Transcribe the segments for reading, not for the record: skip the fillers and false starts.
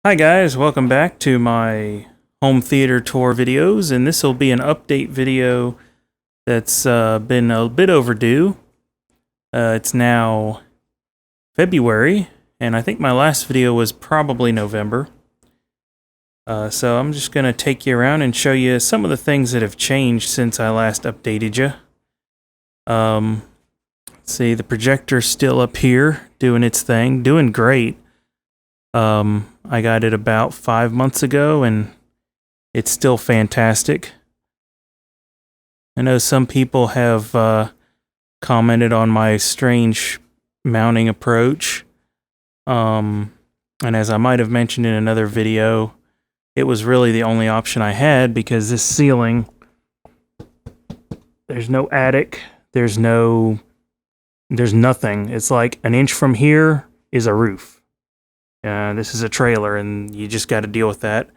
Hi guys, welcome back to my home theater tour videos, and this will be an update video that's been a bit overdue. It's now February, and I think my last video was probably November. So I'm just going to take you around and show you some of the things that have changed since I last updated you. Let's see, the projector's still up here doing its thing, doing great. I got it about 5 months ago, and it's still fantastic. I know some people have commented on my strange mounting approach. And as I might have mentioned in another video, it was really the only option I had because this ceiling, there's no attic, there's nothing. It's like an inch from here is a roof. This is a trailer, and you just got to deal with that.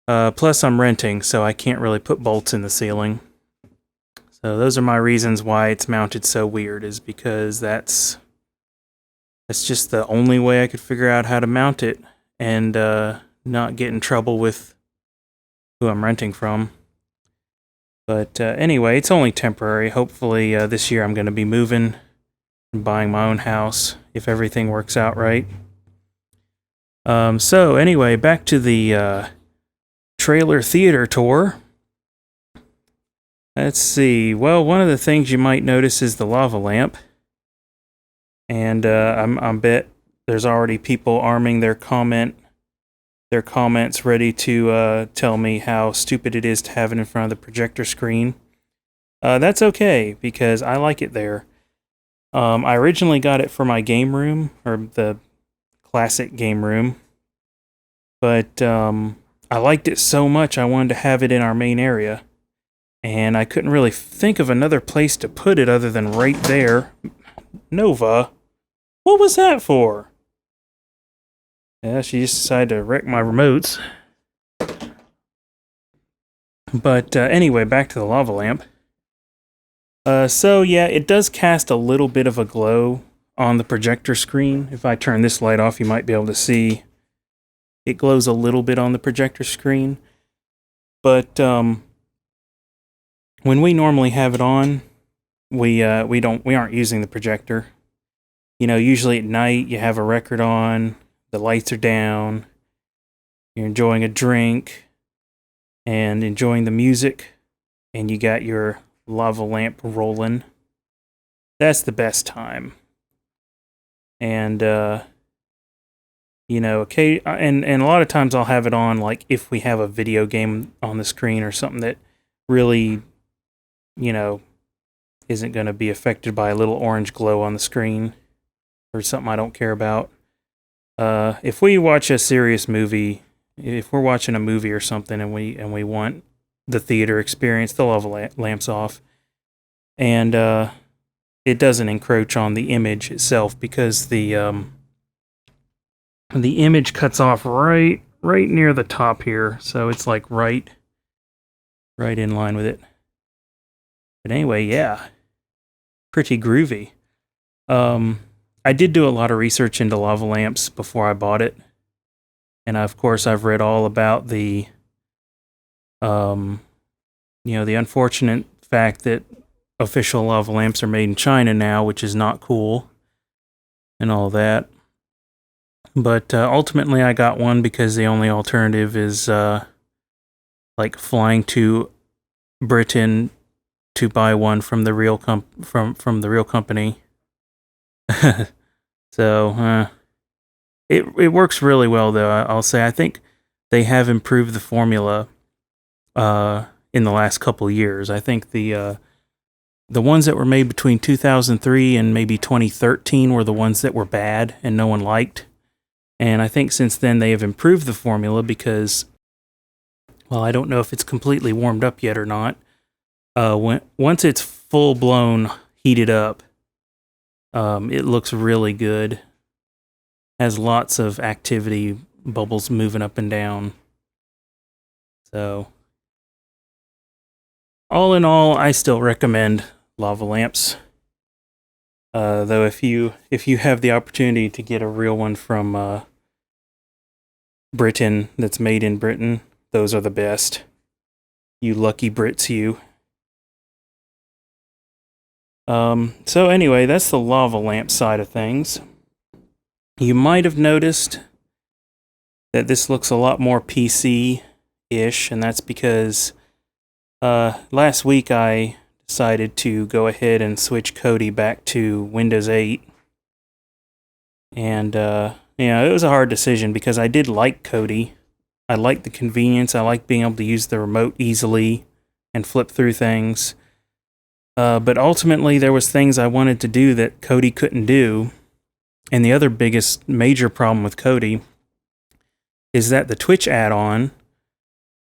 Plus, I'm renting, so I can't really put bolts in the ceiling. So those are my reasons why it's mounted so weird, is because that's just the only way I could figure out how to mount it and not get in trouble with who I'm renting from. But anyway, it's only temporary. Hopefully this year I'm going to be moving and buying my own house if everything works out right. So anyway, back to the trailer theater tour. Let's see. Well, one of the things you might notice is the lava lamp. And I bet there's already people arming their comments ready to tell me how stupid it is to have it in front of the projector screen. That's okay, because I like it there. I originally got it for my game room, or the classic game room, but I liked it so much I wanted to have it in our main area, and I couldn't really think of another place to put it other than right there. Nova, what was that for? Yeah, she just decided to wreck my remotes. But anyway, back to the lava lamp. So yeah, it does cast a little bit of a glow on the projector screen. If I turn this light off, you might be able to see it glows a little bit on the projector screen. But when we normally have it on, we aren't using the projector. You know, usually at night you have a record on, the lights are down, you're enjoying a drink and enjoying the music, and you got your lava lamp rolling. That's the best time. And you know, okay, and a lot of times I'll have it on, like if we have a video game on the screen or something that really, you know, isn't going to be affected by a little orange glow on the screen, or something I don't care about. If we watch a serious movie, if we're watching a movie or something, and we want the theater experience, the lava lamp's off, and it doesn't encroach on the image itself, because the image cuts off right near the top here, so it's like right in line with it. But anyway, yeah, pretty groovy. I did do a lot of research into lava lamps before I bought it, and of course I've read all about the the unfortunate fact that official lava lamps are made in China now, which is not cool, and all that. But ultimately I got one because the only alternative is like flying to Britain to buy one from the real from the real company. So it works really well, though. I'll say I think they have improved the formula in the last couple years. I think the ones that were made between 2003 and maybe 2013 were the ones that were bad and no one liked. And I think since then they have improved the formula because, well, I don't know if it's completely warmed up yet or not. Once it's full blown heated up, it looks really good. Has lots of activity, bubbles moving up and down. So, all in all, I still recommend lava lamps. Though if you have the opportunity to get a real one from Britain, that's made in Britain. Those are the best. You lucky Brits, you. So anyway, that's the lava lamp side of things. You might have noticed that this looks a lot more PC-ish, and that's because last week I decided to go ahead and switch Kodi back to Windows 8. And, it was a hard decision because I did like Kodi. I liked the convenience. I liked being able to use the remote easily and flip through things. But ultimately, there was things I wanted to do that Kodi couldn't do. And the other biggest major problem with Kodi is that the Twitch add-on,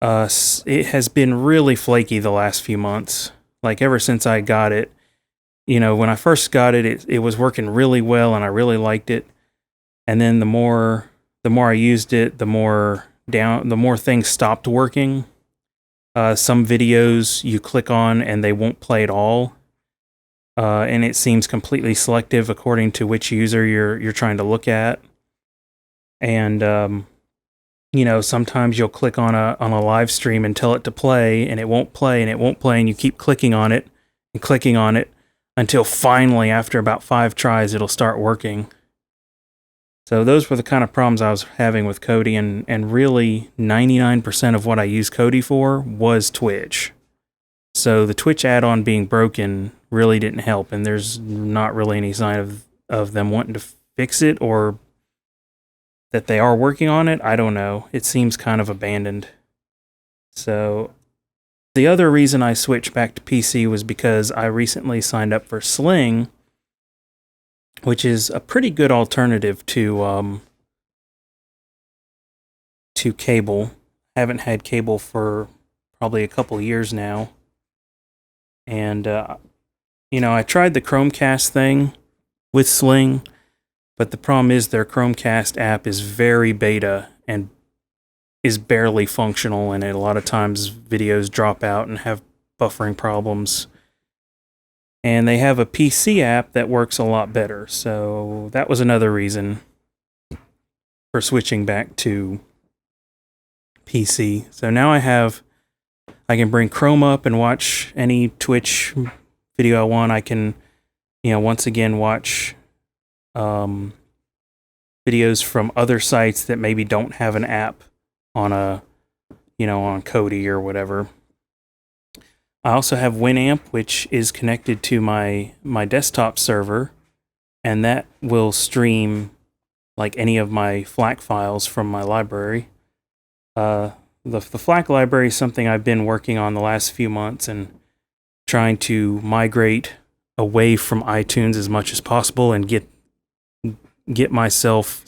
it has been really flaky the last few months. Like, ever since I got it. When I first got it, it was working really well, and I really liked it. And then the more I used it, the more things stopped working. Some videos you click on and they won't play at all. And it seems completely selective according to which user you're trying to look at. And sometimes you'll click on a live stream and tell it to play, and it won't play, and it won't play, and you keep clicking on it and clicking on it until finally, after about 5 tries, it'll start working. So those were the kind of problems I was having with Kodi, and really 99% of what I used Kodi for was Twitch. So the Twitch add-on being broken really didn't help, and there's not really any sign of them wanting to fix it, or that they are working on it. I don't know. It seems kind of abandoned. So the other reason I switched back to PC was because I recently signed up for Sling, which is a pretty good alternative to cable. I haven't had cable for probably a couple years now. And, I tried the Chromecast thing with Sling, but the problem is their Chromecast app is very beta and is barely functional, and a lot of times videos drop out and have buffering problems. And they have a PC app that works a lot better, so that was another reason for switching back to PC. So now I can bring Chrome up and watch any Twitch video I want. I can, once again watch videos from other sites that maybe don't have an app on on Kodi or whatever. I also have Winamp, which is connected to my desktop server, and that will stream like any of my FLAC files from my library. The FLAC library is something I've been working on the last few months and trying to migrate away from iTunes as much as possible and get myself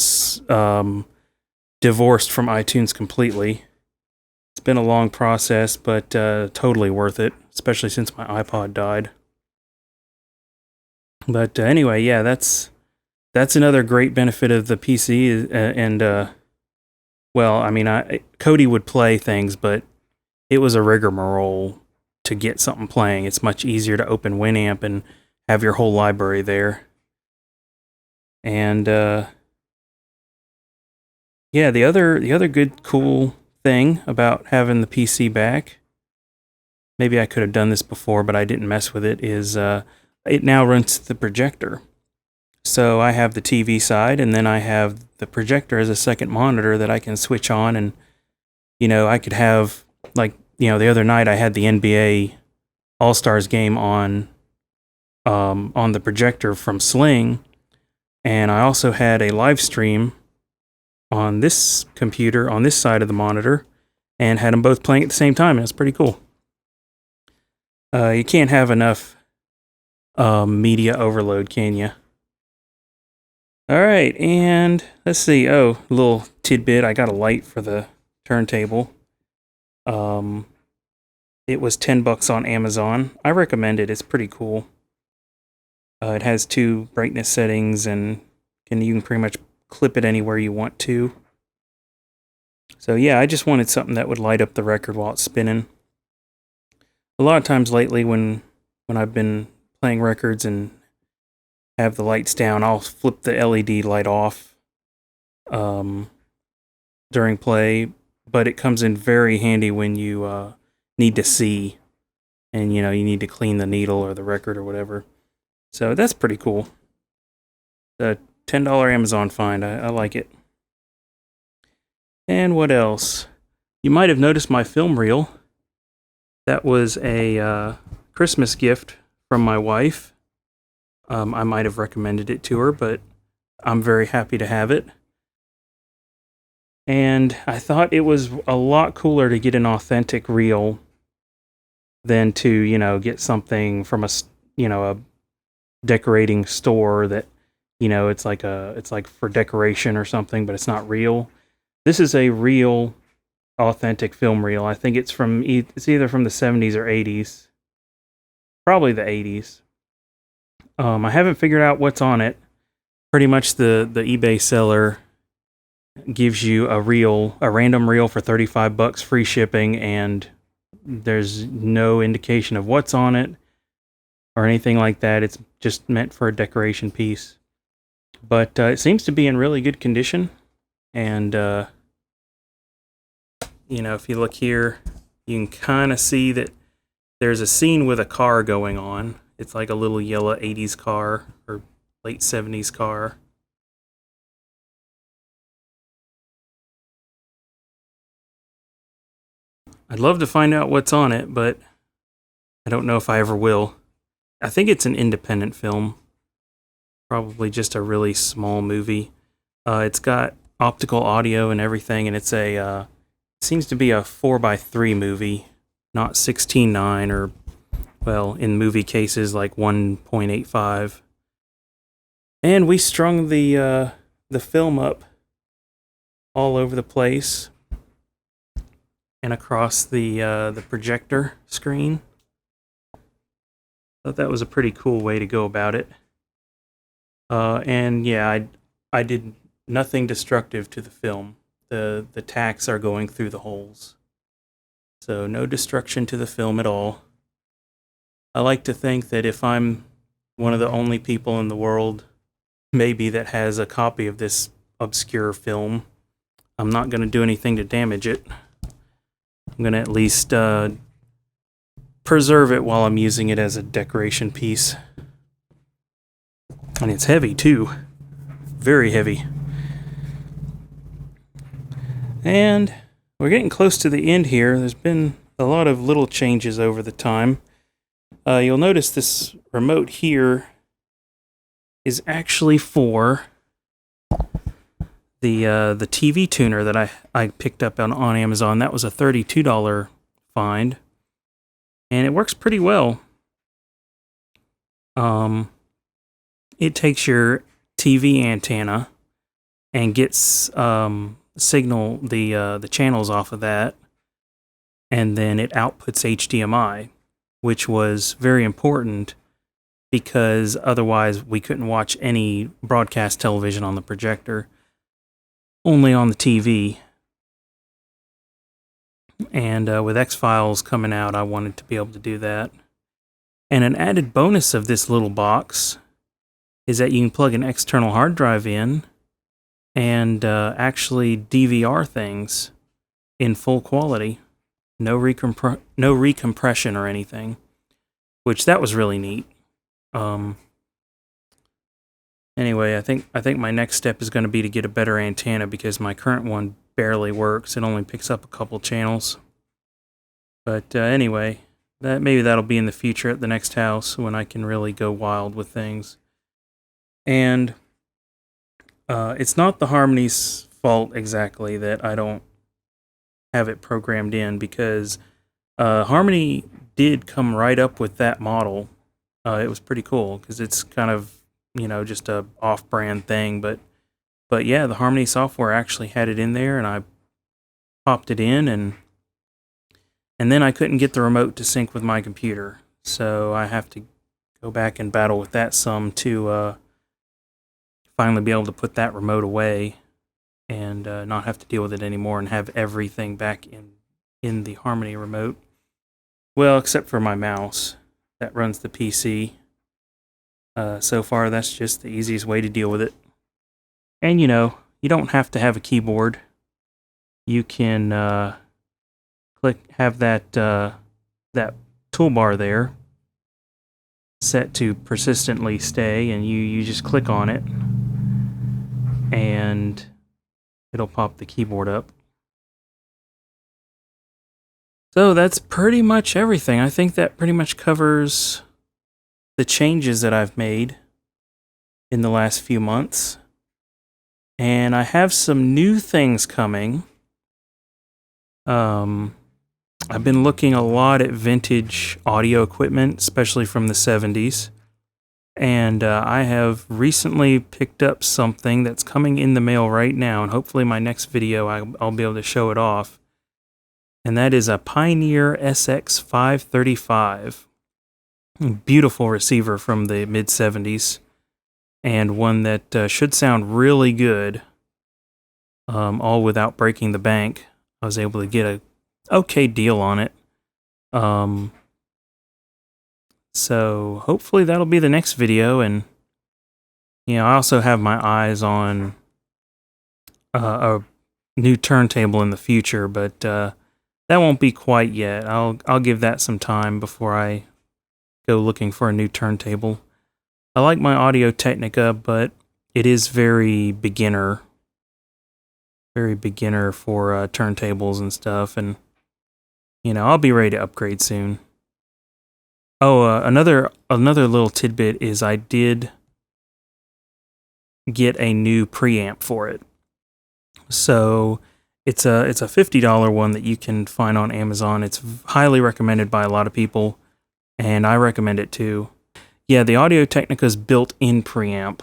divorced from iTunes completely. It's been a long process, but totally worth it, especially since my iPod died. But anyway, yeah, that's another great benefit of the PC, Kodi would play things, but it was a rigmarole to get something playing. It's much easier to open Winamp and have your whole library there. And the other good cool thing about having the PC back, maybe I could have done this before, but I didn't mess with it, is it now runs the projector. So I have the TV side, and then I have the projector as a second monitor that I can switch on, and I could have, the other night I had the NBA All-Stars game on the projector from Sling, and I also had a live stream on this computer, on this side of the monitor, and had them both playing at the same time, and it's pretty cool. You can't have enough media overload, can you? Alright, and let's see. Oh, a little tidbit. I got a light for the turntable. It was $10 on Amazon. I recommend it. It's pretty cool. It has 2 brightness settings, and you can pretty much clip it anywhere you want to. So yeah, I just wanted something that would light up the record while it's spinning. A lot of times lately when I've been playing records and have the lights down, I'll flip the LED light off. during play, but it comes in very handy when you need to see, and you need to clean the needle or the record or whatever. So that's pretty cool. The $10 Amazon find, I like it. And what else? You might have noticed my film reel. That was a Christmas gift from my wife. I might have recommended it to her, but I'm very happy to have it. And I thought it was a lot cooler to get an authentic reel than to, get something from a decorating store that, it's like for decoration or something, but it's not real. This is a real, authentic film reel. I think it's either from the 70s or 80s. Probably the 80s. I haven't figured out what's on it. Pretty much the eBay seller gives you a random reel for $35 free shipping, and there's no indication of what's on it or anything like that. It's just meant for a decoration piece. But it seems to be in really good condition. And, if you look here, you can kind of see that there's a scene with a car going on. It's like a little yellow 80s car or late 70s car. I'd love to find out what's on it, but I don't know if I ever will. I think it's an independent film. Probably just a really small movie. It's got optical audio and everything, and it's it seems to be a 4:3 movie, not 16:9 or, well, in movie cases like 1.85. And we strung the film up all over the place and across the projector screen. Thought that was a pretty cool way to go about it. And yeah, I did nothing destructive to the film. The tacks are going through the holes. So no destruction to the film at all. I like to think that if I'm one of the only people in the world, maybe, that has a copy of this obscure film, I'm not going to do anything to damage it. I'm going to at least preserve it while I'm using it as a decoration piece. And it's heavy, too. Very heavy. And we're getting close to the end here. There's been a lot of little changes over the time. You'll notice this remote here is actually for the TV tuner that I picked up on Amazon. That was a $32 find. And it works pretty well. It takes your TV antenna and gets signal the channels off of that, and then it outputs HDMI, which was very important because otherwise we couldn't watch any broadcast television on the projector, only on the TV. And with X-Files coming out, I wanted to be able to do that. And an added bonus of this little box is that you can plug an external hard drive in and actually DVR things in full quality. No recompression or anything, which that was really neat. Anyway, I think my next step is going to be to get a better antenna because my current one barely works. It only picks up a couple channels. But anyway, maybe that'll be in the future at the next house when I can really go wild with things. And it's not the Harmony's fault exactly that I don't have it programmed in, because Harmony did come right up with that model. It was pretty cool because it's kind of, just a off-brand thing, but yeah, the Harmony software actually had it in there, and I popped it in, and then I couldn't get the remote to sync with my computer, so I have to go back and battle with that some to finally be able to put that remote away and not have to deal with it anymore and have everything back in the Harmony remote. Well, except for my mouse that runs the PC. So far, that's just the easiest way to deal with it. And you don't have to have a keyboard. you can have that that toolbar there set to persistently stay, and you just click on it and it'll pop the keyboard up. So that's pretty much everything. I think that pretty much covers the changes that I've made in the last few months. And I have some new things coming. I've been looking a lot at vintage audio equipment, especially from the 70s. And I have recently picked up something that's coming in the mail right now, and hopefully my next video I'll be able to show it off. And that is a Pioneer SX535. Beautiful receiver from the mid-70s, and one that should sound really good, all without breaking the bank. I was able to get a okay deal on it. So hopefully that'll be the next video, and I also have my eyes on a new turntable in the future, but that won't be quite yet. I'll give that some time before I go looking for a new turntable. I like my Audio Technica, but it is very beginner for turntables and stuff, and I'll be ready to upgrade soon. Oh, another little tidbit is I did get a new preamp for it. So it's a $50 one that you can find on Amazon. It's highly recommended by a lot of people, and I recommend it too. Yeah, the Audio Technica's built-in preamp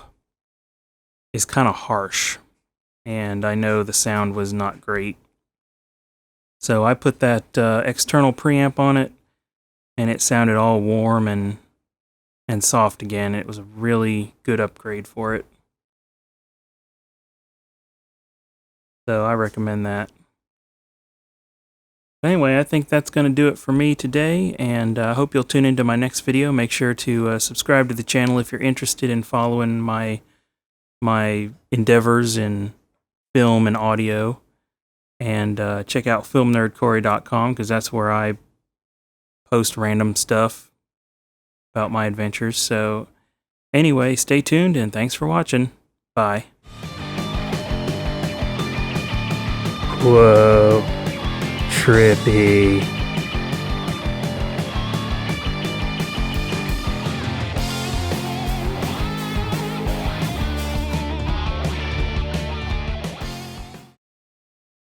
is kind of harsh, and I know the sound was not great. So I put that external preamp on it, and it sounded all warm and soft again. It was a really good upgrade for it. So I recommend that. But anyway, I think that's going to do it for me today, and I hope you'll tune into my next video. Make sure to subscribe to the channel if you're interested in following my endeavors in film and audio. And check out filmnerdcorey.com, because that's where I post random stuff about my adventures. So anyway, stay tuned, and thanks for watching. Bye. Whoa. Trippy.